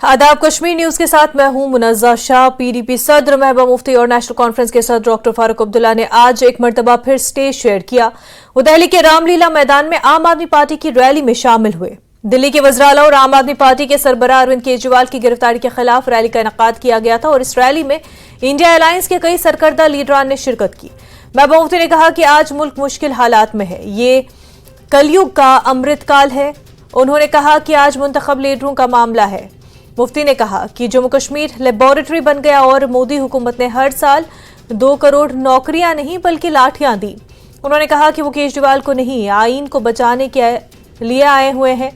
आदाब, कश्मीर न्यूज के साथ मैं हूं मुनज़्ज़ा शाह। पीडीपी सदर महबूबा मुफ्ती और नेशनल कॉन्फ्रेंस के सदर डॉक्टर फारूक अब्दुल्ला ने आज एक मरतबा फिर स्टेज शेयर किया। वो दिल्ली के रामलीला मैदान में आम आदमी पार्टी की रैली में शामिल हुए। दिल्ली के वज़राला और आम आदमी पार्टी के सरबराह अरविंद केजरीवाल की गिरफ्तारी के खिलाफ रैली का इनेकाद किया गया था और इस रैली में इंडिया अलायंस के कई सरकर्दा लीडरान ने शिरकत की। महबूबा मुफ्ती ने कहा कि आज मुल्क मुश्किल हालात में है, ये कलयुग का अमृतकाल है। उन्होंने कहा कि आज मुंतखब लीडरों का मामला है। मुफ्ती ने कहा कि जम्मू कश्मीर लेबोरेटरी बन गया और मोदी हुकूमत ने हर साल 2 करोड़ नौकरियां नहीं बल्कि लाठियां दी। उन्होंने कहा कि वो केजरीवाल को नहीं, आईन को बचाने के लिए आए हुए हैं।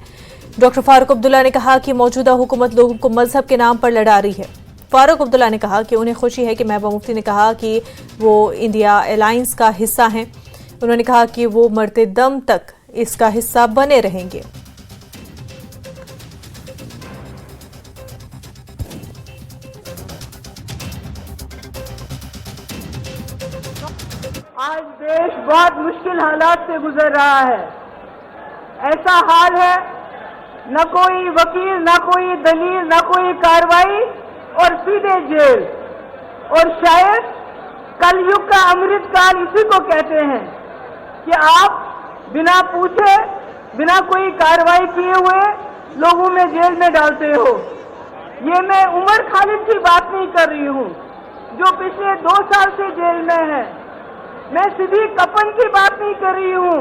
डॉक्टर फारूक अब्दुल्ला ने कहा कि मौजूदा हुकूमत लोगों को मजहब के नाम पर लड़ा रही है। फारूक अब्दुल्ला ने कहा कि उन्हें खुशी है कि महबूबा मुफ्ती ने कहा कि वो इंडिया अलायंस का हिस्सा हैं। उन्होंने कहा कि वो मरते दम तक इसका हिस्सा बने रहेंगे। आज देश बहुत मुश्किल हालात से गुजर रहा है। ऐसा हाल है, न कोई वकील, न कोई दलील, न कोई कार्रवाई और सीधे जेल। और शायद कलयुग का अमृतकाल इसी को कहते हैं कि आप बिना पूछे, बिना कोई कार्रवाई किए हुए लोगों में जेल में डालते हो। ये मैं उमर खालिद की बात नहीं कर रही हूँ जो पिछले 2 साल से जेल में है। मैं सिद्दीकी कपन की बात नहीं कर रही हूँ।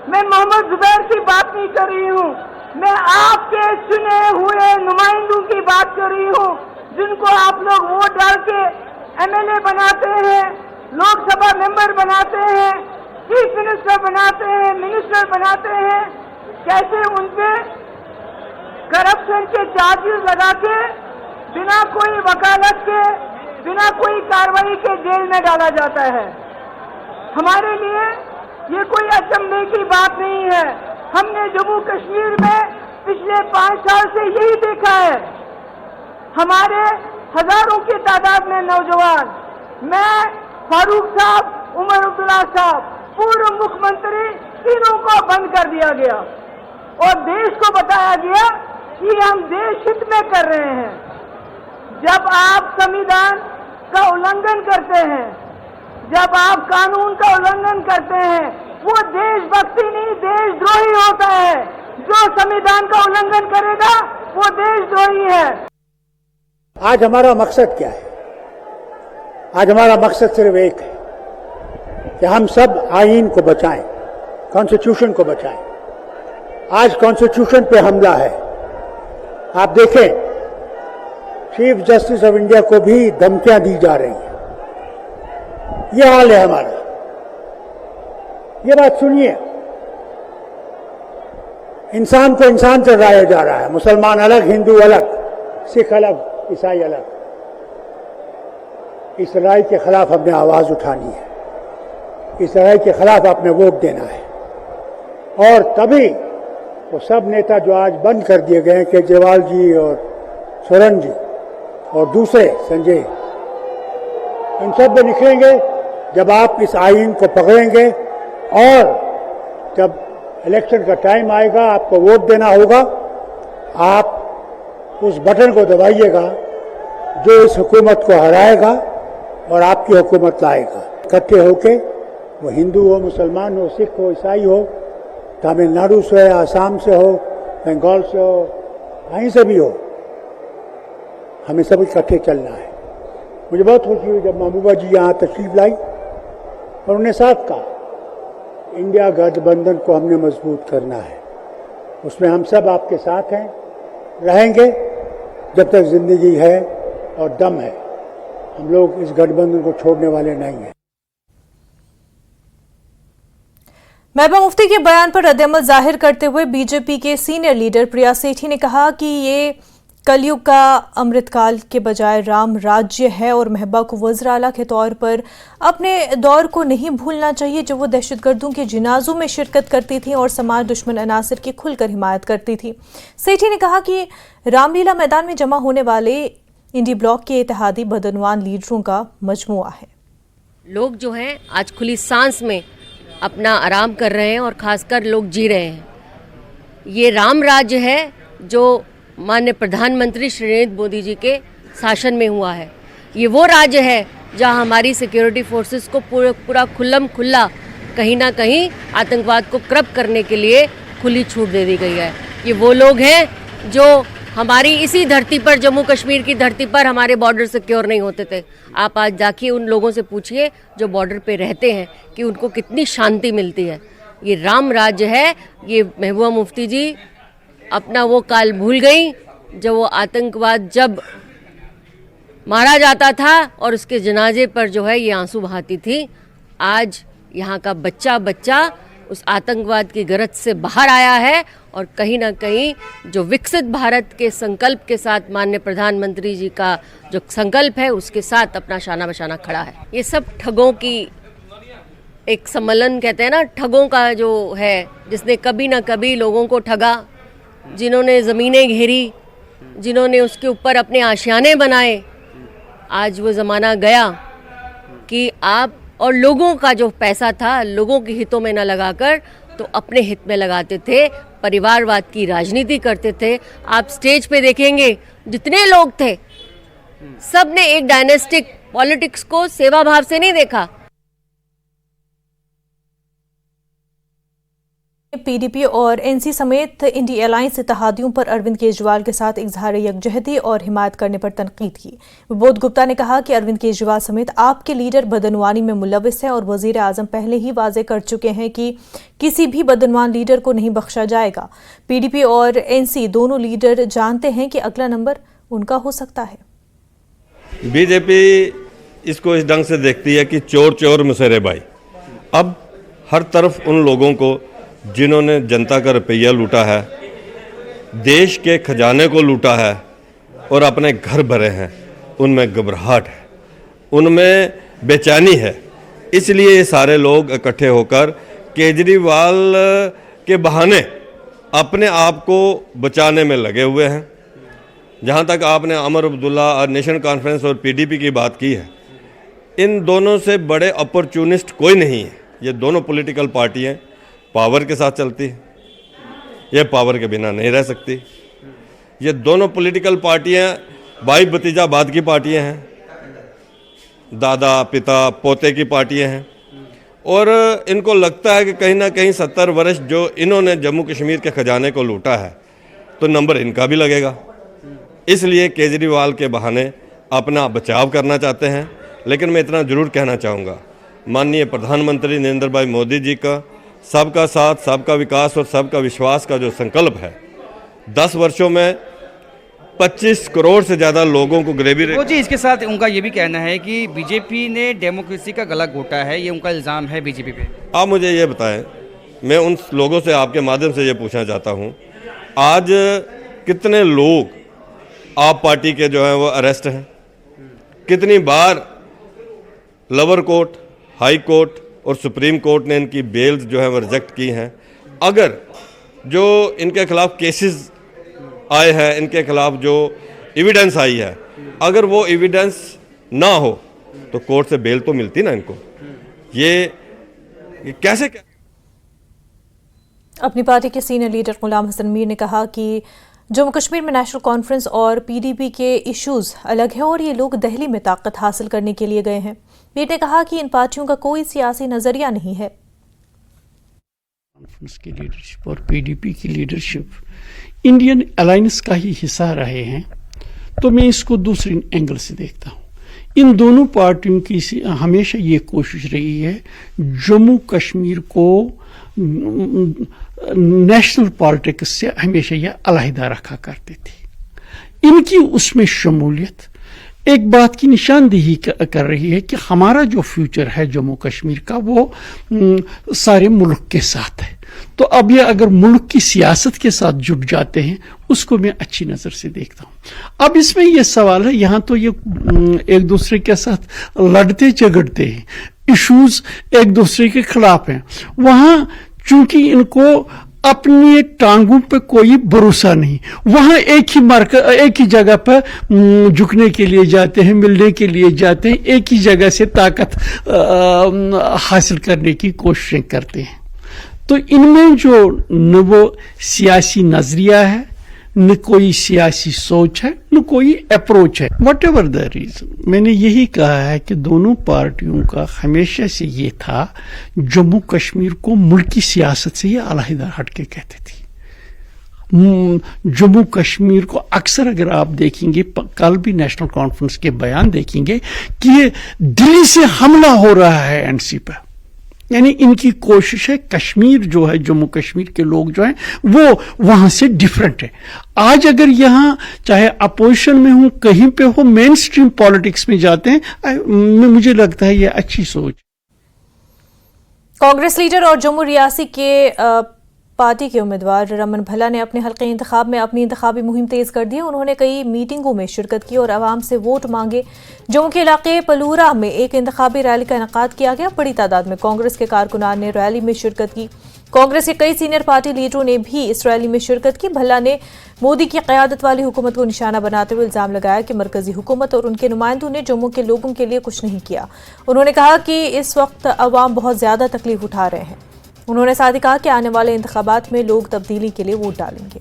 मैं मोहम्मद जुबैर की बात नहीं कर रही हूँ। मैं आपके चुने हुए नुमाइंदों की बात कर रही हूँ जिनको आप लोग वोट डाल के एमएलए बनाते हैं, लोकसभा मेंबर बनाते हैं, चीफ मिनिस्टर बनाते हैं, मिनिस्टर बनाते हैं। कैसे उनपे करप्शन के चार्जेस लगा के बिना कोई वकालत के, बिना कोई कार्रवाई के जेल में डाला जाता है। हमारे लिए ये कोई अचंभे की बात नहीं है। हमने जम्मू कश्मीर में पिछले 5 साल से यही देखा है। हमारे हजारों की तादाद में नौजवान, मैं, फारूक साहब, उमर अब्दुल्ला साहब, पूर्व मुख्यमंत्री, तीनों को बंद कर दिया गया और देश को बताया गया कि हम देश हित में कर रहे हैं। जब आप संविधान का उल्लंघन करते हैं, जब आप कानून का उल्लंघन करते हैं, वो देशभक्ति नहीं, देशद्रोही होता है। जो संविधान का उल्लंघन करेगा वो देशद्रोही है। आज हमारा मकसद क्या है? आज हमारा मकसद सिर्फ एक है कि हम सब आईन को बचाएं, कॉन्स्टिट्यूशन को बचाएं। आज कॉन्स्टिट्यूशन पे हमला है। आप देखें, चीफ जस्टिस ऑफ इंडिया को भी धमकियां दी जा रही हैं। ये हाल है हमारा। ये बात सुनिए, इंसान को इंसान से लड़ाया जा रहा है। मुसलमान अलग, हिंदू अलग, सिख अलग, ईसाई अलग। इस लड़ाई के खिलाफ हमने आवाज उठानी है। इस लड़ाई के खिलाफ आपने वोट देना है। और तभी वो सब नेता जो आज बंद कर दिए गए हैं, केजरीवाल जी और सोरेन जी और दूसरे संजय, इन सब में निकलेंगे जब आप इस आईन को पकड़ेंगे और जब इलेक्शन का टाइम आएगा, आपको वोट देना होगा। आप उस बटन को दबाइएगा जो इस हुकूमत को हराएगा और आपकी हुकूमत लाएगा। इकट्ठे होके, वो हिंदू हो, मुसलमान हो, सिख हो, ईसाई हो, तमिलनाडु से, आसाम से हो, बंगाल से हो, कहीं से भी हो, हमें सब इकट्ठे चलना है। मुझे बहुत खुशी हुई जब महबूबा जी यहाँ तशरीफ लाई और उन्हें साथ कहा, इंडिया गठबंधन को हमने मजबूत करना है। उसमें हम सब आपके साथ हैं, रहेंगे जब तक जिंदगी है और दम है। हम लोग इस गठबंधन को छोड़ने वाले नहीं हैं। महबूबा मुफ्ती के बयान पर रद्द-ए-अमल जाहिर करते हुए बीजेपी के सीनियर लीडर प्रिया सेठी ने कहा कि ये कलयुग का अमृतकाल के बजाय राम राज्य है और महबूबा को वज़ीर-ए-आला के तौर पर अपने दौर को नहीं भूलना चाहिए जब वो दहशतगर्दों के जिनाजों में शिरकत करती थी और समाज दुश्मन अनासर की खुलकर हिमायत करती थी। सेठी ने कहा कि रामलीला मैदान में जमा होने वाले इंडी ब्लॉक के इत्तेहादी बदनवान लीडरों का मजमुआ है। लोग जो हैं आज खुली सांस में अपना आराम कर रहे हैं और खासकर लोग जी रहे हैं। ये राम राज्य है जो माननीय प्रधानमंत्री श्री नरेंद्र मोदी जी के शासन में हुआ है। ये वो राज्य है जहां हमारी सिक्योरिटी फोर्सेस को पूरा खुल्लम खुल्ला कहीं ना कहीं आतंकवाद को क्रब करने के लिए खुली छूट दे दी गई है। ये वो लोग हैं जो हमारी इसी धरती पर, जम्मू कश्मीर की धरती पर, हमारे बॉर्डर सिक्योर नहीं होते थे। आप आज जाके उन लोगों से पूछिए जो बॉर्डर पे रहते हैं कि उनको कितनी शांति मिलती है। ये राम राज्य है। ये महबूबा मुफ्ती जी अपना वो काल भूल गई जब वो आतंकवाद जब मारा जाता था और उसके जनाजे पर जो है ये आंसू बहाती थी। आज यहाँ का बच्चा बच्चा उस आतंकवाद की गिरफ्त से बाहर आया है और कहीं ना कहीं जो विकसित भारत के संकल्प के साथ माननीय प्रधानमंत्री जी का जो संकल्प है उसके साथ अपना शाना बशाना खड़ा है। ये सब ठगों की एक सम्मेलन कहते हैं ना, ठगों का जो है, जिसने कभी ना कभी लोगों को ठगा, जिन्होंने ज़मीनें घेरी, जिन्होंने उसके ऊपर अपने आशियाने बनाए। आज वो ज़माना गया कि आप और लोगों का जो पैसा था लोगों के हितों में न लगाकर तो अपने हित में लगाते थे, परिवारवाद की राजनीति करते थे। आप स्टेज पे देखेंगे जितने लोग थे सब ने एक डायनेस्टिक पॉलिटिक्स को सेवा भाव से नहीं देखा। पीडीपी और एनसी समेत इंडी अलायंस इत्तेहादियों पर अरविंद केजरीवाल के साथ इजहार यकजहती और हिमायत करने पर तनकीद की। विबोध गुप्ता ने कहा कि अरविंद केजरीवाल समेत आपके लीडर बदनवानी में मुलविस है और वजीर आजम पहले ही वाजे कर चुके हैं कि किसी भी बदनवान लीडर को नहीं बख्शा जाएगा। पीडीपी और एनसी दोनों लीडर जानते हैं कि अगला नंबर उनका हो सकता है। बीजेपी इसको इस ढंग से देखती है कि चोर चोर मुसरे भाई। अब हर तरफ उन लोगों को जिन्होंने जनता का रुपया लूटा है, देश के खजाने को लूटा है और अपने घर भरे हैं, उनमें घबराहट है, उनमें बेचैनी है। इसलिए ये सारे लोग इकट्ठे होकर केजरीवाल के बहाने अपने आप को बचाने में लगे हुए हैं। जहाँ तक आपने अमर अब्दुल्ला और नेशनल कॉन्फ्रेंस और पीडीपी की बात की है, इन दोनों से बड़े अपॉर्चुनिस्ट कोई नहीं है। ये दोनों पॉलिटिकल पार्टियाँ पावर के साथ चलती है, ये पावर के बिना नहीं रह सकती। ये दोनों पॉलिटिकल पार्टियां भाई भतीजाबाद की पार्टियां हैं, दादा पिता पोते की पार्टियां हैं और इनको लगता है कि कहीं ना कहीं 70 वर्ष जो इन्होंने जम्मू कश्मीर के खजाने को लूटा है तो नंबर इनका भी लगेगा। इसलिए केजरीवाल के बहाने अपना बचाव करना चाहते हैं। लेकिन मैं इतना ज़रूर कहना चाहूँगा, माननीय प्रधानमंत्री नरेंद्र भाई मोदी जी का सबका साथ, सबका विकास और सबका विश्वास का जो संकल्प है, 10 वर्षों में 25 करोड़ से ज़्यादा लोगों को गरीबी वो जी। इसके साथ उनका ये भी कहना है कि बीजेपी ने डेमोक्रेसी का गला घोटा है, ये उनका इल्ज़ाम है बीजेपी पे। आप मुझे ये बताएं, मैं उन लोगों से आपके माध्यम से ये पूछना चाहता हूँ, आज कितने लोग आप पार्टी के जो हैं वो अरेस्ट हैं? कितनी बार लोअर कोर्ट, हाई कोर्ट और सुप्रीम कोर्ट ने इनकी बेल्स जो है वो रिजेक्ट की हैं? अगर जो इनके खिलाफ केसेस आए हैं, इनके खिलाफ जो एविडेंस आई है, अगर वो एविडेंस ना हो तो कोर्ट से बेल तो मिलती ना इनको। ये कैसे? अपनी पार्टी के सीनियर लीडर गुलाम हसन मीर ने कहा कि जम्मू कश्मीर में नेशनल कॉन्फ्रेंस और पीडीपी के इश्यूज अलग हैं और ये लोग दिल्ली में ताकत हासिल करने के लिए गए हैं। मीर ने कहा कि इन पार्टियों का कोई सियासी नजरिया नहीं है। कॉन्फ्रेंस की लीडरशिप और पीडीपी की लीडरशिप इंडियन अलायंस का ही हिस्सा रहे हैं, तो मैं इसको दूसरे एंगल से देखता हूँ। इन दोनों पार्टियों की हमेशा ये कोशिश रही है जम्मू कश्मीर को नेशनल पॉलिटिक्स से हमेशा यह अलहदा रखा करते थे। इनकी उसमें शमूलियत एक बात की निशानदेही कर रही है कि हमारा जो फ्यूचर है जम्मू कश्मीर का वो सारे मुल्क के साथ है। तो अब ये अगर मुल्क की सियासत के साथ जुट जाते हैं, उसको मैं अच्छी नज़र से देखता हूँ। अब इसमें यह सवाल है, यहाँ तो ये एक दूसरे के साथ लड़ते झगड़ते हैं, इश्यूज एक दूसरे के खिलाफ हैं। वहाँ चूंकि इनको अपनी टांगों पे कोई भरोसा नहीं, वहां एक ही जगह पर झुकने के लिए जाते हैं, मिलने के लिए जाते हैं, एक ही जगह से ताकत हासिल करने की कोशिशें करते हैं। तो इनमें जो न वो सियासी नजरिया है, न कोई सियासी सोच है, न कोई अप्रोच है। वट एवर द रीजन, मैंने यही कहा है कि दोनों पार्टियों का हमेशा से ये था, जम्मू कश्मीर को मुल्की सियासत से ये अलहदा हटके कहते थे। जम्मू कश्मीर को अक्सर अगर आप देखेंगे, कल भी नेशनल कॉन्फ्रेंस के बयान देखेंगे कि ये दिल्ली से हमला हो रहा है एनसी पर, यानी इनकी कोशिश है कश्मीर जो है, जम्मू कश्मीर के लोग जो हैं वो वहां से डिफरेंट है। आज अगर यहां चाहे अपोजिशन में हो, कहीं पे हो, मेन स्ट्रीम पॉलिटिक्स में जाते हैं, मुझे लगता है ये अच्छी सोच। कांग्रेस लीडर और जम्मू रियासी के पार्टी के उम्मीदवार रमन भल्ला ने अपने हल्के इंतखाब में अपनी इंतखाबी मुहिम तेज कर दी। उन्होंने कई मीटिंगों में शिरकत की और आवाम से वोट मांगे। जम्मू के इलाके पलूरा में एक इंतखाबी रैली का इनेकाद किया गया। बड़ी तादाद में कांग्रेस के कारकुनान ने रैली में शिरकत की। कांग्रेस के कई सीनियर पार्टी लीडरों ने भी इस रैली में शिरकत की। भल्ला ने मोदी की क़यादत वाली हुकूमत को निशाना बनाते हुए इल्जाम लगाया कि मरकजी हुकूमत और उनके नुमाइंदों ने जम्मू के लोगों के लिए कुछ नहीं किया। उन्होंने कहा कि इस वक्त अवाम बहुत ज्यादा तकलीफ उठा रहे हैं। उन्होंने साथ ही कहा कि आने वाले इंतखाबात में लोग तब्दीली के लिए वोट डालेंगे।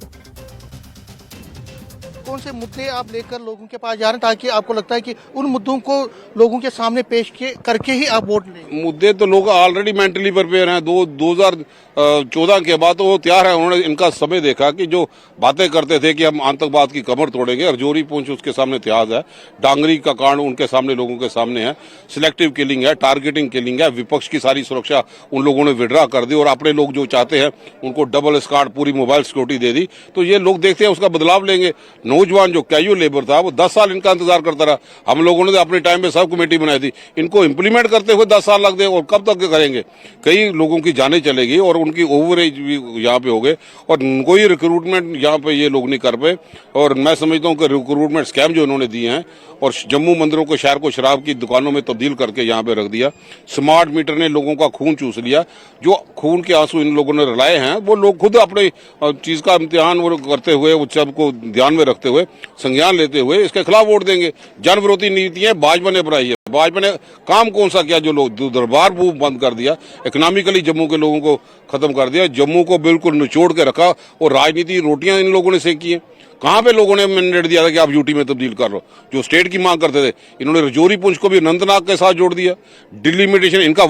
कौन से मुद्दे आप लेकर लोगों के पास जा रहे हैं ताकि आपको लगता है कि उन मुद्दों को लोगों के सामने पेश करके ही आप वोट लें? मुद्दे तो लोग ऑलरेडी मेंटली प्रिपेयर हैं। 2014 के बाद तो वो तैयार है। उन्होंने इनका समय देखा कि जो बातें करते थे कि हम आतंकवाद की कमर तोड़ेंगे, रजौरी पूंछ उसके सामने तैयार है, डांगरी का कांड उनके सामने, लोगों के सामने है, सिलेक्टिव किलिंग है, टारगेटिंग किलिंग है, विपक्ष की सारी सुरक्षा उन लोगों ने विड्रा कर दी और अपने लोग जो चाहते हैं उनको डबल स्क्वाड पूरी मोबाइल सिक्योरिटी दे दी। तो ये लोग देखते हैं उसका बदलाव लेंगे। नौजवान जो कैजुअल लेबर था वो 10 साल इनका इंतजार करता रहा। हम लोगों ने अपने टाइम में सब कमेटी बनाई थी, इनको इंप्लीमेंट करते हुए 10 साल लग गए और कब तक करेंगे? कई लोगों की जाने चलेगी और उनकी ओवरेज भी यहाँ पे हो गए और कोई रिक्रूटमेंट यहाँ पे ये लोग नहीं कर पाए। और मैं समझता हूँ कि रिक्रूटमेंट स्कैम जो इन्होंने दिए हैं और जम्मू मंदिरों को शहर को शराब की दुकानों में तब्दील करके यहाँ पे रख दिया। स्मार्ट मीटर ने लोगों का खून चूस लिया। जो खून के आंसू इन लोगों ने रुलाए हैं वो लोग खुद अपने चीज का इम्तिहान करते हुए, उस सबको ध्यान में रखते हुए, संज्ञान लेते हुए इसके खिलाफ वोट देंगे। जन विरोधी नीतियां भाजपा ने अपनाई है। भाजपा ने काम कौन सा किया? जो लोग दरबार वो बंद कर दिया, इकोनॉमिकली जम्मू के लोगों को खत्म कर दिया, जम्मू को बिल्कुल निचोड़ के रखा और राजनीति रोटियां इन लोगों ने सेकी हैं। कहां पे लोगों ने मैंडेट दिया था कि आप यूटी में तब्दील कर लो? जो स्टेट की मांग करते थे, इन्होंने रजौरी पुंछ को भी अनंतनाग के साथ जोड़ दिया। डिलिमिटेशन इनका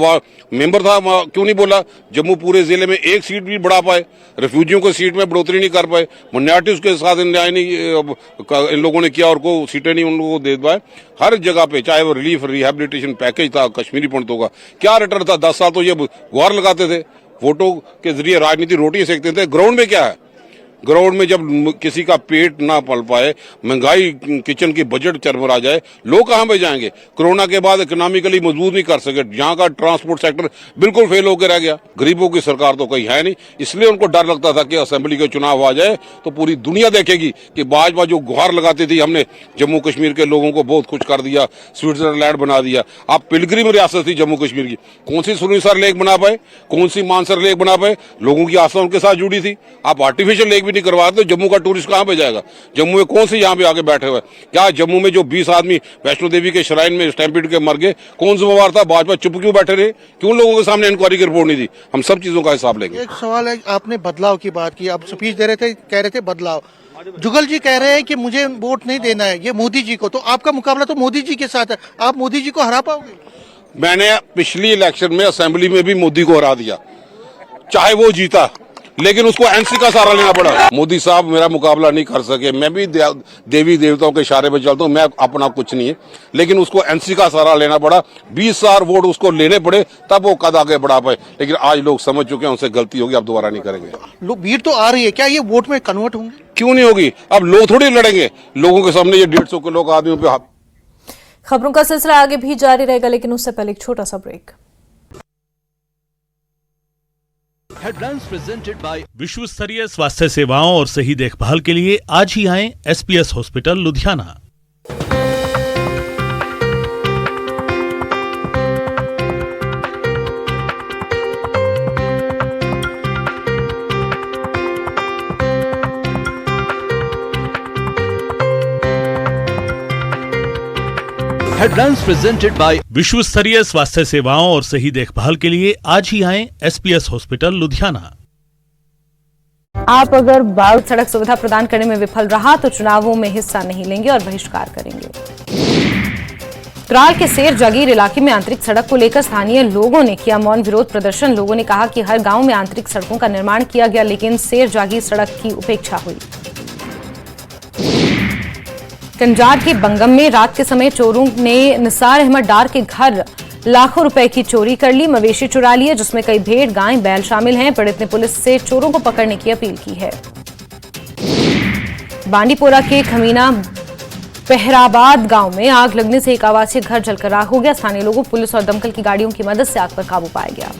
मेंबर था, क्यों नहीं बोला? जम्मू पूरे जिले में एक सीट भी बढ़ा पाए, रिफ्यूजियों को सीट में बढ़ोतरी नहीं कर पाए, माइनॉरिटीज के साथ न्याय नहीं इन लोगों ने किया और को सीटें नहीं उन लोगों को दे पाए। हर जगह पे चाहे वो रिलीफ रिहेबिलिटेशन पैकेज था, कश्मीरी पंडितों का क्या रिटर्न था? 10 साल तो ये गुहार लगाते थे, वोटों के जरिए राजनीति रोटी सेकते थे। ग्राउंड में क्या है? ग्राउंड में जब किसी का पेट ना पल पाए, महंगाई किचन की बजट चरमरा जाए, लोग कहां पे जाएंगे? कोरोना के बाद इकोनॉमिकली मजबूत नहीं कर सके। यहाँ का ट्रांसपोर्ट सेक्टर बिल्कुल फेल होकर रह गया। गरीबों की सरकार तो कहीं है नहीं, इसलिए उनको डर लगता था कि असेंबली के चुनाव आ जाए तो पूरी दुनिया देखेगी कि भाजपा जो गुहार लगाती थी, हमने जम्मू कश्मीर के लोगों को बहुत खुश कर दिया, स्विट्जरलैंड बना दिया। आप पिलग्रिम रियासत थी जम्मू कश्मीर की, कौन सी सुरसर लेक बना पाए? कौन सी मानसर लेक बना पाए? लोगों की आस्था उनके साथ जुड़ी थी। आप आर्टिफिशियल लेक भी नहीं करवाते तो जम्मू का टूरिस्ट कहां पे जाएगा? जम्मू में कौन से यहाँ पे आके बैठे हुए? क्या जम्मू में जो 20 आदमी वैष्णो देवी के श्राइन में स्टैम्पीड के मर गए, कौन जिम्मेवार था? भाजपा चुप क्यों बैठे रहे? क्यों लोगों के सामने इंक्वायरी की रिपोर्ट नहीं दी? हम सब चीजों का हिसाब लेंगे। एक सवाल है, आपने बदलाव की बात की, आप स्पीच दे रहे थे, कह रहे थे बदलाव। जुगल जी कह रहे हैं कि मुझे वोट नहीं देना है ये मोदी जी को, तो आपका मुकाबला तो मोदी जी के साथ है, आप मोदी जी को हरा पाओगे? मैंने पिछली इलेक्शन में असेंबली में भी मोदी को हरा दिया, चाहे वो जीता, लेकिन उसको एनसी का सहारा लेना पड़ा। मोदी साहब मेरा मुकाबला नहीं कर सके। मैं भी देवी देवताओं के इशारे पे चलता हूँ, मैं अपना कुछ नहीं है, लेकिन उसको एनसी का सहारा लेना पड़ा। 20,000 वोट उसको लेने पड़े तब वो कद आगे बढ़ा पाए। लेकिन आज लोग समझ चुके हैं उनसे गलती होगी, अब दोबारा नहीं करेंगे। भीड़ तो आ रही है, क्या ये वोट में कन्वर्ट होंगे? क्यों नहीं होगी? अब लोग थोड़ी लड़ेंगे लोगों के सामने ये 150 किलो का आदमियों पे। खबरों का सिलसिला आगे भी जारी रहेगा, लेकिन उससे पहले एक छोटा सा ब्रेक। हेडलाइंस प्रेजेंटेड बाय विश्व स्तरीय स्वास्थ्य सेवाओं और सही देखभाल के लिए आज ही आएं SPS hospital Ludhiana. Headlines presented by विश्व स्तरीय स्वास्थ्य सेवाओं और सही देखभाल के लिए आज ही आएं SPS हॉस्पिटल लुधियाना। आप अगर भारत सड़क सुविधा प्रदान करने में विफल रहा तो चुनावों में हिस्सा नहीं लेंगे और बहिष्कार करेंगे। त्राल के सेर जागीर इलाके में आंतरिक सड़क को लेकर स्थानीय लोगों ने किया मौन विरोध प्रदर्शन। लोगों ने कहा कि हर गांव में आंतरिक सड़कों का निर्माण किया गया, लेकिन सेर जागीर सड़क की उपेक्षा हुई। कंजार के बंगम में रात के समय चोरों ने निसार अहमद डार के घर लाखों रुपए की चोरी कर ली, मवेशी चुरा लिए, जिसमें कई भेड़, गाय, बैल शामिल हैं। पीड़ित ने पुलिस से चोरों को पकड़ने की अपील की है। बांडीपोरा के खमीना पहराबाद गांव में आग लगने से एक आवासीय घर जलकर राख हो गया। स्थानीय लोगों, पुलिस और दमकल की गाड़ियों की मदद से आग पर काबू पाया गया।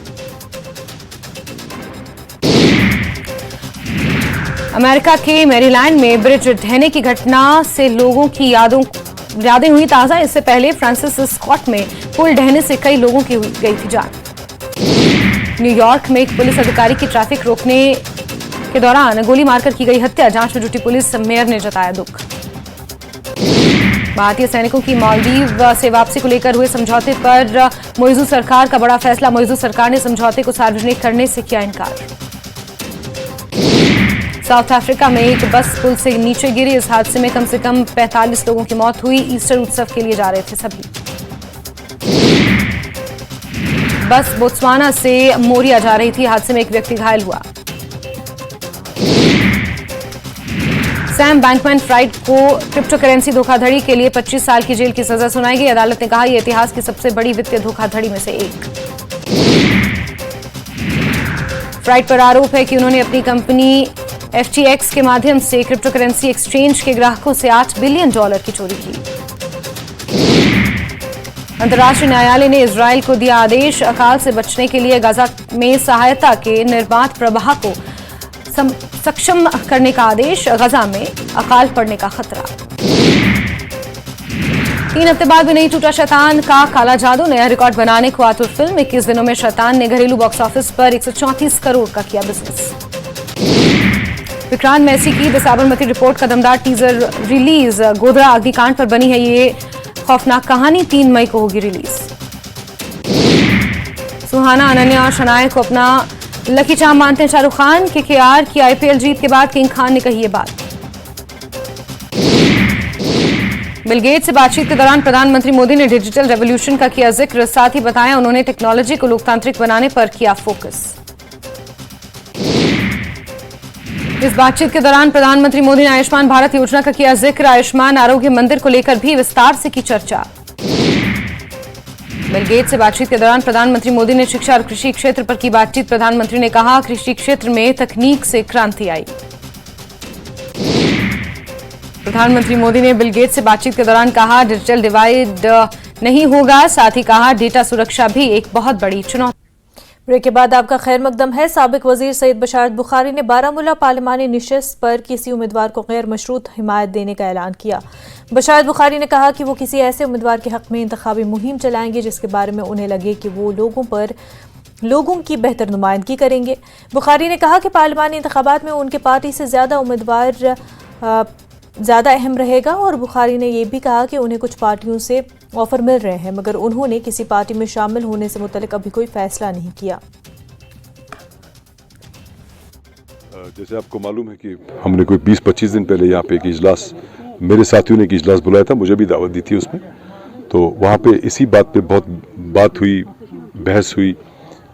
अमेरिका के मैरीलैंड में ब्रिज ढहने की घटना से लोगों की यादें हुई ताजा। इससे पहले फ्रांसिस स्कॉट में पुल ढहने से कई लोगों की गई थी जान। न्यूयॉर्क में एक पुलिस अधिकारी की ट्रैफिक रोकने के दौरान गोली मारकर की गई हत्या। जांच में जुटी पुलिस मेयर ने जताया दुख। भारतीय सैनिकों की मालदीव से वापसी को लेकर हुए समझौते पर मोइजू सरकार का बड़ा फैसला। मोइजू सरकार ने समझौते को सार्वजनिक करने से किया इनकार। साउथ अफ्रीका में एक बस पुल से नीचे गिरी। इस हादसे में कम से कम 45 लोगों की मौत हुई। ईस्टर उत्सव के लिए जा रहे थे सभी। बस बोत्सवाना से मोरिया जा रही थी। हादसे में एक व्यक्ति घायल हुआ। सैम बैंकमैन-फ्राइड को क्रिप्टो करेंसी धोखाधड़ी के लिए 25 साल की जेल की सजा सुनाई गई। अदालत ने कहा यह इतिहास की सबसे बड़ी वित्तीय धोखाधड़ी में से एक। फ्राइड पर आरोप है कि उन्होंने अपनी कंपनी FTX के माध्यम से क्रिप्टो करेंसी एक्सचेंज के ग्राहकों से $8 बिलियन की चोरी की। अंतर्राष्ट्रीय न्यायालय ने इजरायल को दिया आदेश। अकाल से बचने के लिए गाजा में सहायता के निर्बाध प्रवाह को सक्षम करने का आदेश। गाजा में अकाल पड़ने का खतरा। 3 हफ्ते बाद भी नहीं टूटा शैतान का काला जादू। नया रिकॉर्ड बनाने को आतुर फिल्म। 21 दिनों में शैतान ने घरेलू बॉक्स ऑफिस पर 134 करोड़ का किया बिजनेस। विक्रांत मैसी की द साबरमती रिपोर्ट का दमदार टीजर रिलीज। गोधरा अग्निकांड पर बनी है ये खौफनाक कहानी। 3 मई को होगी रिलीज। सुहाना, अनन्या और शनाया को अपना लकी चार्म मानते हैं शाहरुख खान। KKR की IPL जीत के बाद किंग खान ने कही ये बात। बिल गेट्स से बातचीत के दौरान प्रधानमंत्री मोदी ने डिजिटल रेवोल्यूशन का किया जिक्र। साथ ही बताया उन्होंने टेक्नोलॉजी को लोकतांत्रिक बनाने पर किया फोकस। इस बातचीत के दौरान प्रधानमंत्री मोदी ने आयुष्मान भारत योजना का किया जिक्र। आयुष्मान आरोग्य मंदिर को लेकर भी विस्तार से की चर्चा। बिल गेट्स से बातचीत के दौरान प्रधानमंत्री मोदी ने शिक्षा और कृषि क्षेत्र पर की बातचीत। प्रधानमंत्री ने कहा कृषि क्षेत्र में तकनीक से क्रांति आई। प्रधानमंत्री मोदी ने बिल गेट्स से बातचीत के दौरान कहा डिजिटल डिवाइड नहीं होगा। साथ ही कहा डेटा सुरक्षा भी एक बहुत बड़ी चुनौती। ब्रेक के बाद आपका खैर मकदम है। साबिक वजीर सईद बशारत बुखारी ने बारामूला पार्लिमानी निशस्त पर किसी उम्मीदवार को गैर मशरूत हिमायत देने का ऐलान किया। बशारत बुखारी ने कहा कि वो किसी ऐसे उम्मीदवार के हक में इंतखाबी मुहिम चलाएंगे जिसके बारे में उन्हें लगे कि वो लोगों की बेहतर नुमाइंदगी करेंगे। बुखारी ने कहा कि पार्लिमानी इंतखाबात में उनके पार्टी से ज़्यादा उम्मीदवार ज़्यादा अहम रहेगा। और बुखारी ने यह भी कहा कि उन्हें कुछ पार्टियों से ऑफर मिल रहे हैं मगर उन्होंने किसी पार्टी में शामिल होने से मुतल्लिक अभी कोई फैसला नहीं किया। जैसे आपको मालूम है कि हमने कोई 20-25 दिन पहले यहाँ पे एक इजलास, मेरे साथियों ने एक इजलास बुलाया था, मुझे भी दावत दी थी उसमें। तो वहाँ पे इसी बात पे बहुत बात हुई, बहस हुई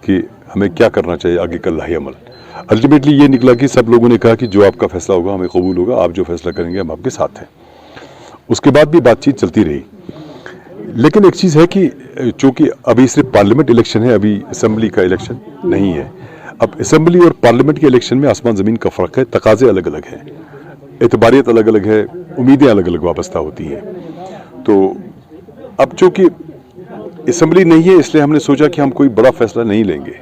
कि हमें क्या करना चाहिए आगे का लाही अमल। अल्टीमेटली ये निकला कि सब लोगों ने कहा कि जो आपका फैसला होगा हमें कबूल होगा, आप जो फैसला करेंगे हम आपके साथ हैं। उसके बाद भी बातचीत चलती रही। लेकिन एक चीज़ है कि चूँकि अभी सिर्फ पार्लियामेंट इलेक्शन है, अभी असम्बली का इलेक्शन नहीं है। अब असम्बली और पार्लियामेंट के इलेक्शन में आसमान ज़मीन का फ़र्क है, तकाज़े अलग अलग हैं, एतबारियत अलग अलग है, उम्मीदें अलग अलग वाबस्ता होती हैं। तो अब चूँकि असम्बली नहीं है इसलिए हमने सोचा कि हम कोई बड़ा फैसला नहीं लेंगे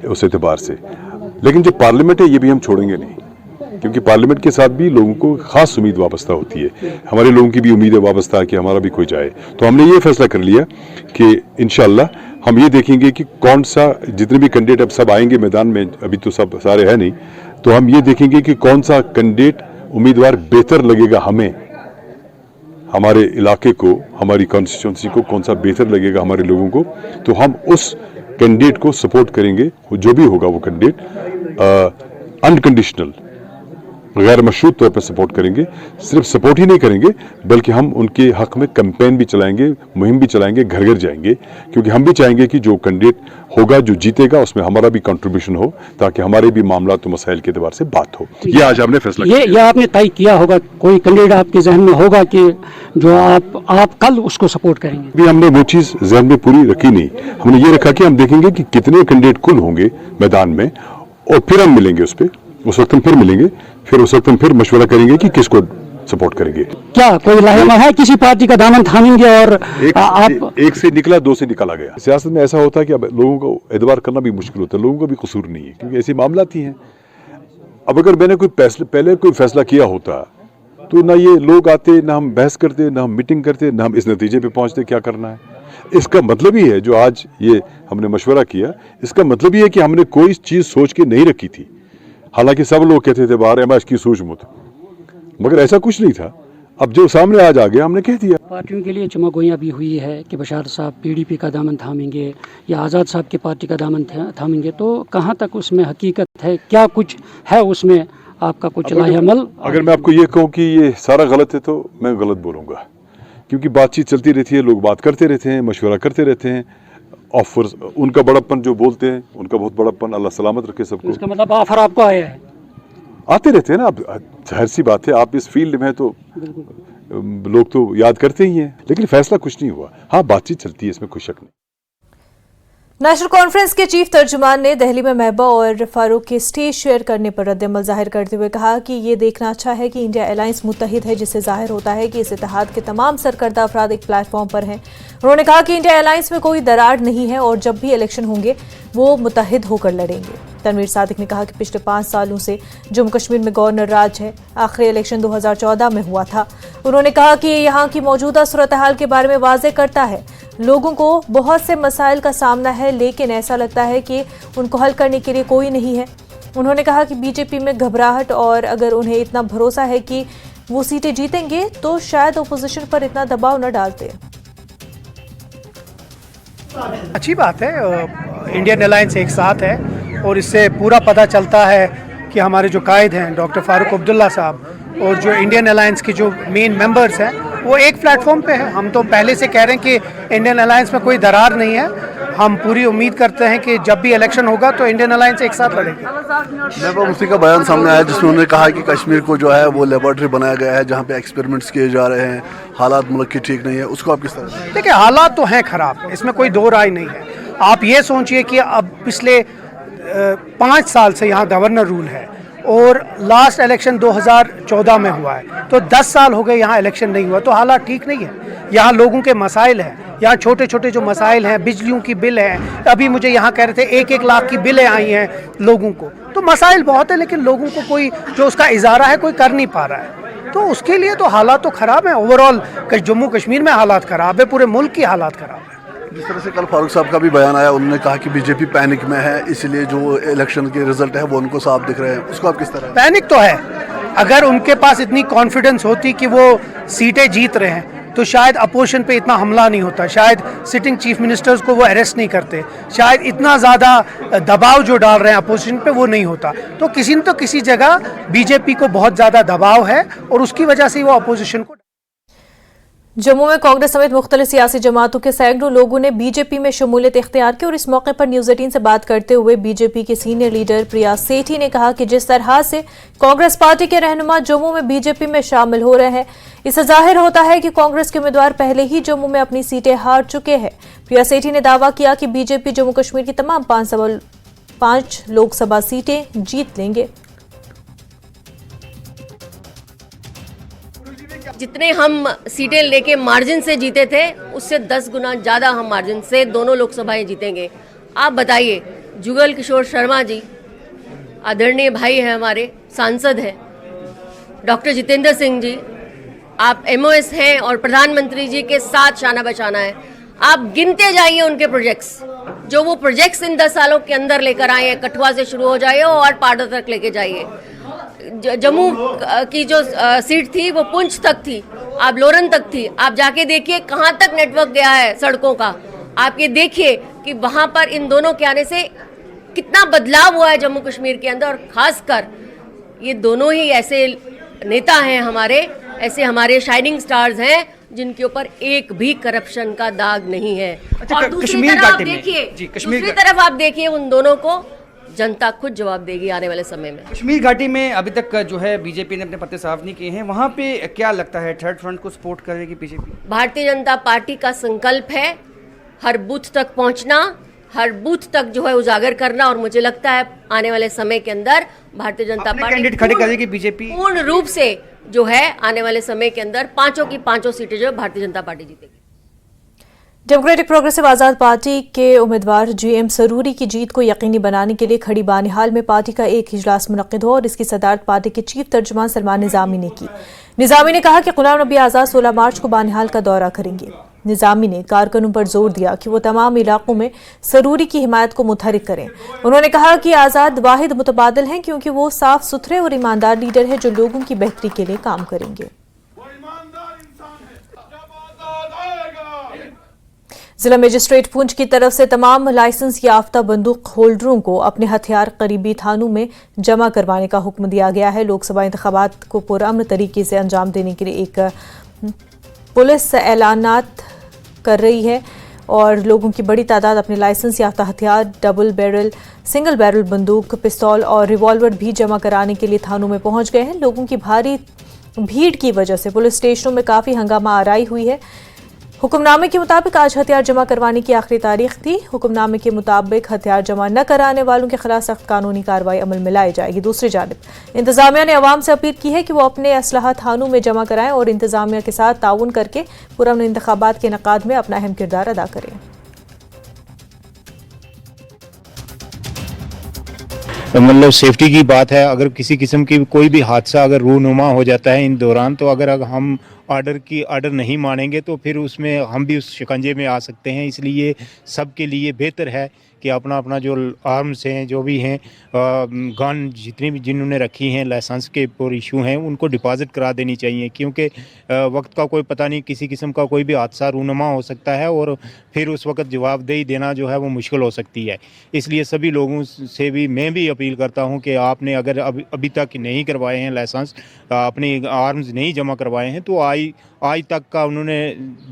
उस एतबार से। लेकिन जो पार्लियामेंट है ये भी हम छोड़ेंगे नहीं, क्योंकि पार्लियामेंट के साथ भी लोगों को खास उम्मीद वाबस्ता होती है। हमारे लोगों की भी उम्मीद है वाबस्ता है कि हमारा भी कोई जाए। तो हमने ये फैसला कर लिया कि इंशाअल्लाह हम ये देखेंगे कि कौन सा, जितने भी कैंडिडेट अब सब आएंगे मैदान में, अभी तो सब सारे हैं नहीं, तो हम ये देखेंगे कि कौन सा कैंडिडेट उम्मीदवार बेहतर लगेगा हमें, हमारे इलाके को, हमारी कॉन्स्टिट्यूंसी को कौन सा बेहतर लगेगा हमारे लोगों को, तो हम उस कैंडिडेट को सपोर्ट करेंगे, जो भी होगा वो कैंडिडेट। अनकंडीशनल गैर मशरूत तौर पर सपोर्ट करेंगे। सिर्फ सपोर्ट ही नहीं करेंगे बल्कि हम उनके हक में कैंपेन भी चलाएंगे, मुहिम भी चलाएंगे, घर घर जाएंगे, क्योंकि हम भी चाहेंगे कि जो कैंडिडेट होगा, जो जीतेगा, उसमें हमारा भी कंट्रीब्यूशन हो, ताकि हमारे भी मामला तो मसाइल के एतबार से बात हो। ये आज हमने फैसला किया। ये आपने तय किया होगा, कोई कैंडिडेट आपके जहन में होगा कि जो आप कल उसको सपोर्ट करेंगे? भी हमने वो चीज जहन में पूरी रखी नहीं। हमने ये रखा कि हम देखेंगे कि कितने कैंडिडेट कुल होंगे मैदान में, और फिर हम मिलेंगे उस वक्त हम फिर मिलेंगे, फिर उस वक्त हम फिर मशवरा करेंगे कि किसको सपोर्ट करेंगे। क्या कोई लाहेमा है किसी पार्टी का दामन थामेंगे? और एक से निकला, दो से निकाला गया। सियासत में ऐसा होता है कि अब लोगों को एतबार करना भी मुश्किल होता है, लोगों का भी कसूर नहीं है, क्योंकि ऐसे मामला ही हैं। अब अगर मैंने पहले कोई फैसला किया होता तो ना ये लोग आते, ना हम बहस करते, ना हम मीटिंग करते, ना हम इस नतीजे पे पहुंचते क्या करना है। इसका मतलब ही है, जो आज ये हमने मशवरा किया, इसका मतलब ही है कि हमने कोई चीज सोच के नहीं रखी थी। हालांकि सब लोग कहते थे बाहर एमएस की सोच मत, मगर ऐसा कुछ नहीं था। अब जो सामने आज आ गया, हमने कह दिया। पार्टियों के लिए चमगोइयां भी हुई है कि बशार साहब पीडीपी का दामन थामेंगे या आज़ाद साहब की पार्टी का दामन थामेंगे, तो कहाँ तक उसमें हकीकत है? क्या कुछ है उसमें आपका कुछ लाहेअमल? अगर मैं आपको ये कहूँ कि ये सारा गलत है तो मैं गलत बोलूँगा, क्योंकि बातचीत चलती रहती है, लोग बात करते रहते हैं, मशवरा करते रहते हैं। ऑफर, उनका बड़प्पन जो बोलते हैं, उनका बहुत बड़प्पन, अल्लाह सलामत रखे सबको। इसका मतलब ऑफर आपको आया है? आते रहते हैं ना, अब जाहिर सी बात है, आप इस फील्ड में तो लोग तो याद करते ही हैं, लेकिन फैसला कुछ नहीं हुआ। हाँ, बातचीत चलती है, इसमें कोई शक नहीं। नेशनल कॉन्फ्रेंस के चीफ तर्जुमान ने दिल्ली में महबा और फारूक के स्टेज शेयर करने पर रद्दअमल जाहिर करते हुए कहा कि ये देखना अच्छा है कि इंडिया अलायंस मुत्तहिद है, जिससे जाहिर होता है कि इस इत्तेहाद के तमाम सरकर्दा अफराद एक प्लेटफॉर्म पर हैं। उन्होंने कहा कि इंडिया अलायंस में कोई दरार नहीं है और जब भी इलेक्शन होंगे वो मुत्तहिद होकर लड़ेंगे। तनवीर सादिक ने कहा कि पिछले 5 सालों से जम्मू कश्मीर में गवर्नर राज है, आखिरी इलेक्शन 2014 में हुआ था। उन्होंने कहा कि ये यहाँ की मौजूदा सूरत हाल के बारे में वाज़ेह करता है। लोगों को बहुत से मसाइल का सामना है, लेकिन ऐसा लगता है कि उनको हल करने के लिए कोई नहीं है। उन्होंने कहा कि बीजेपी में घबराहट, और अगर उन्हें इतना भरोसा है कि वो सीटें जीतेंगे तो शायद ओपोजिशन पर इतना दबाव न डालते। अच्छी बात है, इंडियन अलायंस एक साथ है और इससे पूरा पता चलता है कि हमारे जो कायद हैं डॉक्टर फारूक अब्दुल्ला साहब और जो इंडियन अलायंस के जो मेन मेंबर्स हैं वो एक प्लेटफॉर्म पे है। हम तो पहले से कह रहे हैं कि इंडियन अलायंस में कोई दरार नहीं है। हम पूरी उम्मीद करते हैं कि जब भी इलेक्शन होगा तो इंडियन अलायंस एक साथ लड़ेगी। महबूबा मुफ्ती का बयान सामने आया जिसमें उन्होंने कहा कि कश्मीर को जो है वो लेबोरेटरी बनाया गया है जहाँ पे एक्सपेरिमेंट्स किए जा रहे हैं, हालात मुल्क की ठीक नहीं है। उसको आप किस तरह? देखिए, हालात तो हैं खराब, इसमें कोई दो राय नहीं है। आप ये सोचिए कि अब पिछले 5 साल से यहाँ गवर्नर रूल है और लास्ट इलेक्शन 2014 में हुआ है, तो 10 साल हो गए यहाँ इलेक्शन नहीं हुआ, तो हालात ठीक नहीं है। यहाँ लोगों के मसाइल हैं, यहाँ छोटे छोटे जो मसाइल हैं, बिजलियों की बिल है, अभी मुझे यहाँ कह रहे थे 1-1 लाख की बिलें आई हैं लोगों को, तो मसाइल बहुत है, लेकिन लोगों को कोई जो उसका इजारा है कोई कर नहीं पा रहा है। तो उसके लिए तो हालात तो ख़राब हैं। ओवरऑल जम्मू कश्मीर में हालात ख़राब है, पूरे मुल्क की हालात ख़राब है। जिस तरह से कल फारूक साहब का भी बयान आया, उन्होंने कहा कि बीजेपी पैनिक में है, इसलिए जो इलेक्शन के रिजल्ट है वो उनको साफ दिख रहे हैं। उसको आप किस तरह? पैनिक तो है। अगर उनके पास इतनी कॉन्फिडेंस होती कि वो सीटें जीत रहे हैं तो शायद अपोजिशन पे इतना हमला नहीं होता, शायद सिटिंग चीफ मिनिस्टर्स को वो अरेस्ट नहीं करते, शायद इतना ज़्यादा दबाव जो डाल रहे हैं अपोजिशन पे वो नहीं होता। तो किसी न तो किसी जगह बीजेपी को बहुत ज़्यादा दबाव है और उसकी वजह से वो अपोजिशन को। जम्मू में कांग्रेस समेत मुख्तलिफ सियासी जमातों के सैकड़ों लोगों ने बीजेपी में शमूलियत इख्तियार की और इस मौके पर न्यूज़ 18 से बात करते हुए बीजेपी के सीनियर लीडर प्रिया सेठी ने कहा कि जिस तरह से कांग्रेस पार्टी के रहनुमा जम्मू में बीजेपी में शामिल हो रहे हैं, इससे जाहिर होता है कि कांग्रेस के उम्मीदवार पहले ही जम्मू में अपनी सीटें हार चुके हैं। प्रिया सेठी ने दावा किया कि बीजेपी जम्मू कश्मीर की तमाम 5 लोकसभा सीटें जीत लेंगे। जितने हम सीटें लेके मार्जिन से जीते थे उससे 10 गुना ज़्यादा हम मार्जिन से दोनों लोकसभाएं जीतेंगे। आप बताइए, जुगल किशोर शर्मा जी आदरणीय भाई हैं, हमारे सांसद हैं, डॉक्टर जितेंद्र सिंह जी आप एमओएस हैं और प्रधानमंत्री जी के साथ शाना बशाना है। आप गिनते जाइए उनके प्रोजेक्ट्स, जो वो प्रोजेक्ट्स इन 10 सालों के अंदर लेकर आए हैं। कठुआ से शुरू हो जाइए और पाडा तक लेके जाइए। जम्मू की जो सीट थी वो पुंछ तक थी, आप लोरन तक थी। आप जाके देखिए कहाँ तक नेटवर्क गया है सड़कों का। आप ये देखिए कि वहाँ पर इन दोनों के आने से कितना बदलाव हुआ है जम्मू कश्मीर के अंदर, और खासकर ये दोनों ही ऐसे नेता हैं हमारे, ऐसे हमारे शाइनिंग स्टार्स हैं जिनके ऊपर एक भी करप्शन का दाग नहीं है। और दूसरी तरफ आप देखिए, दूसरी तरफ आप देखिए उन दोनों को जनता खुद जवाब देगी आने वाले समय में। कश्मीर घाटी में अभी तक जो है बीजेपी ने अपने पत्ते साफ नहीं किए हैं, वहाँ पे क्या लगता है थर्ड फ्रंट को सपोर्ट करेगी बीजेपी? भारतीय जनता पार्टी का संकल्प है हर बूथ तक पहुंचना, हर बूथ तक जो है उजागर करना, और मुझे लगता है आने वाले समय के अंदर भारतीय जनता पार्टी कैंडिडेट खड़े करेगी बीजेपी पूर्ण रूप से जो है आने वाले समय के अंदर 5 की 5 सीटें जो है भारतीय जनता पार्टी जीतेगी। डेमोक्रेटिक प्रोग्रेसिव आजाद पार्टी के उम्मीदवार जीएम सरूरी की जीत को यकीनी बनाने के लिए खड़ी बानिहाल में पार्टी का एक इजलास मुनक्किद हुआ और इसकी सदारत पार्टी के चीफ तर्जुमान सलमान निजामी ने की। निजामी ने कहा कि गुलाम नबी आजाद 16 मार्च को बानिहाल का दौरा करेंगे। निजामी ने कारकुनों पर जोर दिया कि वो तमाम इलाकों में सरूरी की हिमायत को मुतहरिक करें। उन्होंने कहा कि आजाद वाहिद मुतबादिल हैं क्योंकि वो साफ सुथरे और ईमानदार लीडर है जो लोगों की बेहतरी के लिए काम करेंगे। जिला मजिस्ट्रेट पुंछ की तरफ से तमाम लाइसेंस याफ्ता बंदूक होल्डरों को अपने हथियार करीबी थानों में जमा करवाने का हुक्म दिया गया है। लोकसभा इंतखाबात को पुरअमन तरीके से अंजाम देने के लिए एक पुलिस ऐलानात कर रही है और लोगों की बड़ी तादाद अपने लाइसेंस याफ्ता हथियार, डबल बैरल, सिंगल बैरल बंदूक, पिस्तौल और रिवॉल्वर भी जमा कराने के लिए थानों में पहुंच गए हैं। लोगों की भारी भीड़ की वजह से पुलिस स्टेशनों में काफ़ी हंगामा आराई हुई है। हुक्मनामे के मुताबिक आज हथियार जमा करवाने की आखिरी तारीख थी। हुक्मनामे के मुताबिक हथियार जमा न कराने वालों के खिलाफ सख्त कानूनी कार्रवाई अमल में लाई जाएगी। दूसरी जानिब इंतजामिया ने अवाम से अपील की है कि वो अपने असलहा थानों में जमा कराएं और इंतजामिया के साथ ताउन करके पुरअमन इंतखाबात के इनेकाद में अपना अहम किरदार अदा करें। मतलब सेफ्टी की बात है, अगर किसी किस्म की कोई भी हादसा अगर रूनुमा हो जाता है इन दौरान, तो अगर हम आर्डर नहीं मानेंगे तो फिर उसमें हम भी उस शिकंजे में आ सकते हैं। इसलिए सबके लिए बेहतर है कि अपना अपना जो आर्म्स हैं, जो भी हैं, गन जितनी भी जिन्होंने रखी हैं, लाइसेंस के ऊपर इशू हैं, उनको डिपॉजिट करा देनी चाहिए क्योंकि वक्त का कोई पता नहीं, किसी किस्म का कोई भी हादसा रूनुमा हो सकता है और फिर उस वक्त जवाबदेही देना जो है वो मुश्किल हो सकती है। इसलिए सभी लोगों से भी मैं भी अपील करता हूँ कि आपने अगर अभी तक नहीं करवाए हैं लाइसेंस, अपने आर्म्स नहीं जमा करवाए हैं, तो आज तक का उन्होंने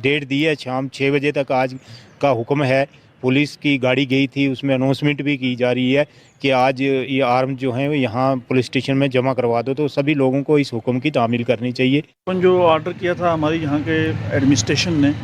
डेट दी है, शाम 6 बजे तक आज का हुक्म है। पुलिस की गाड़ी गई थी, उसमें अनाउंसमेंट भी की जा रही है कि आज ये आर्म जो हैं यहाँ पुलिस स्टेशन में जमा करवा दो। तो सभी लोगों को इस हुक्म की तामील करनी चाहिए। जो ऑर्डर किया था हमारे यहाँ के एडमिनिस्ट्रेशन ने,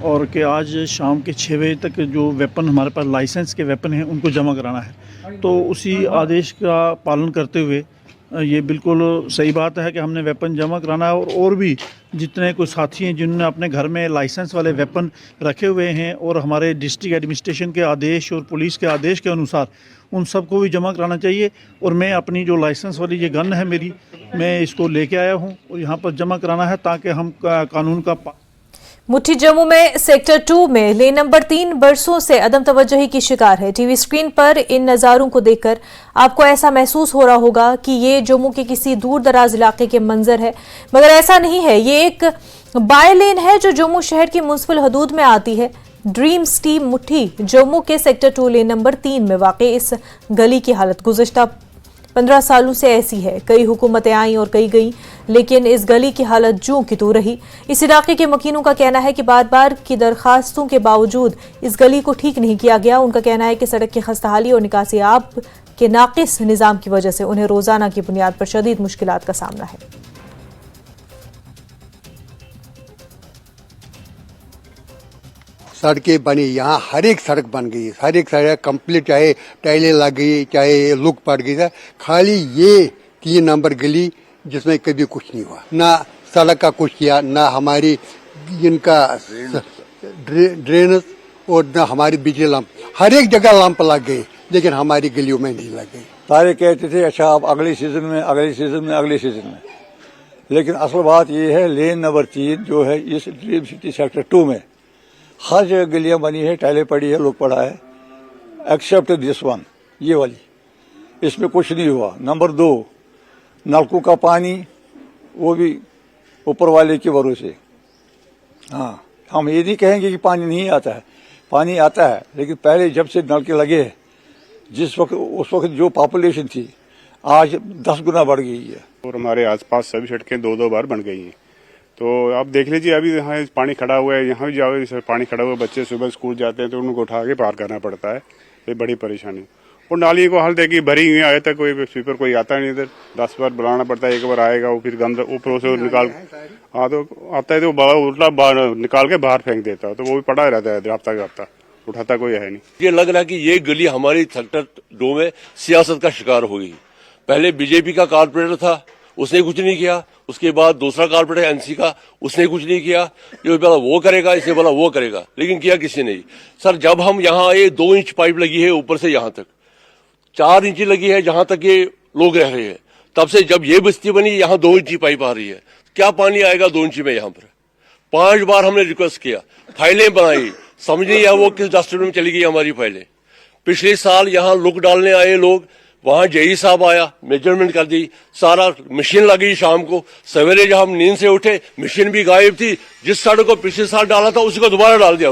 और कि आज शाम के 6 बजे तक जो वेपन हमारे पास लाइसेंस के वेपन हैं उनको जमा कराना है, तो उसी आदेश का पालन करते हुए ये बिल्कुल सही बात है कि हमने वेपन जमा कराना है। और भी जितने कोई साथी हैं जिन्होंने अपने घर में लाइसेंस वाले वेपन रखे हुए हैं और हमारे डिस्ट्रिक्ट एडमिनिस्ट्रेशन के आदेश और पुलिस के आदेश के अनुसार उन सबको भी जमा कराना चाहिए। और मैं अपनी जो लाइसेंस वाली ये गन है मेरी, मैं इसको लेके आया हूँ और यहाँ पर जमा कराना है ताकि हम कानून का मुट्ठी जम्मू में सेक्टर 2 में लेन नंबर 3 बरसों से अदम तवज्जोही की शिकार है। टीवी स्क्रीन पर इन नज़ारों को देखकर आपको ऐसा महसूस हो रहा होगा कि ये जम्मू के किसी दूर दराज इलाके के मंजर है, मगर ऐसा नहीं है। ये एक बाय लेन है जो जम्मू शहर की म्युनिसिपल हदूद में आती है। ड्रीम स्टीम मुट्ठी जम्मू के सेक्टर 2 लेन नंबर 3 में वाक़ इस गली की हालत गुज़िश्ता 15 सालों से ऐसी है। कई हुकूमतें आईं और कई गईं, लेकिन इस गली की हालत जूं की तूं रही। इस इलाके के मकीनों का कहना है कि बार बार की दरखास्तों के बावजूद इस गली को ठीक नहीं किया गया। उनका कहना है कि सड़क की खस्ताहाली और निकासी आब के नाकिस निज़ाम की वजह से उन्हें रोज़ाना की बुनियाद पर शदीद मुश्किलात का सामना है। सड़कें बनी, यहाँ हर एक सड़क बन गई, हर एक सड़क कंप्लीट, चाहे टाइलें लग गई, चाहे लुक पड़ गई था। खाली ये 3 नंबर गली जिसमें कभी कुछ नहीं हुआ, ना सड़क का कुछ किया, ना हमारी इनका ड्रेनेज और ना हमारी बिजली लंप। हर एक जगह लंप लग गई लेकिन हमारी गलियों में नहीं लग गई। सारे कहते थे अच्छा अब अगले सीजन में, लेकिन असल बात ये है लेन नंबर 3 जो है इस ड्रीम सिटी सेक्टर 2 में हर जगह गलियां बनी है, टाइलें पड़ी है, लोग पड़ा है, एक्सेप्ट दिस वन, ये वाली, इसमें कुछ नहीं हुआ। नंबर 2 नलकों का पानी वो भी ऊपर वाले के भरोसे। हाँ, हम ये नहीं कहेंगे कि पानी नहीं आता है, पानी आता है, लेकिन पहले जब से नलके लगे हैं जिस वक्त उस वक्त जो पॉपुलेशन थी आज 10 गुना बढ़ गई है। और हमारे आसपास सभी सड़कें 2-2 बार बन गई हैं। तो आप देख लीजिए, अभी यहाँ पानी खड़ा हुआ है, यहाँ भी जाओ जैसे पानी खड़ा हुआ है, बच्चे सुबह स्कूल जाते हैं तो उनको उठा के पार करना पड़ता है, ये बड़ी परेशानी। और नाली को हाल देखिए भरी हुई आए तक कोई स्वीपर कोई आता नहीं इधर, 10 बार बुलाना पड़ता है, एक बार आएगा वो फिर गंद ऊपर से निकाल तो आता है तो बड़ा उल्टा निकाल के बाहर फेंक देता है, तो वो भी पड़ा रहता है हफ्ता उठाता कोई है नहीं। ये लग रहा है कि ये गली हमारी सेक्टर 2 में सियासत का शिकार हो गई। पहले बीजेपी का कारपोरेटर था, उसने कुछ नहीं किया, उसके बाद दूसरा कारपोरेटर एनसी का, उसने कुछ नहीं किया, जो बोला वो करेगा, इसने बोला वो करेगा, लेकिन किया किसी ने। सर जब हम यहाँ आए 2 इंच पाइप लगी है ऊपर से यहाँ तक, 4 इंच लगी है जहां तक ये लोग रह रहे हैं, तब से जब ये बस्ती बनी यहाँ 2 इंची पाइप आ रही है, क्या पानी आएगा 2 इंची में। यहाँ पर 5 बार हमने रिक्वेस्ट किया, फाइलें बनाई, समझ नहीं आया वो किस डस्टबिन में चली गई हमारी फाइलें। पिछले साल यहाँ लुक डालने आए लोग, वहां जेई साहब आया, मेजरमेंट कर दी, सारा मशीन लगी शाम को, सवेरे जब हम नींद से उठे मशीन भी गायब थी, जिस सड़क को पिछले साल डाला था उसी को दोबारा डाल दिया।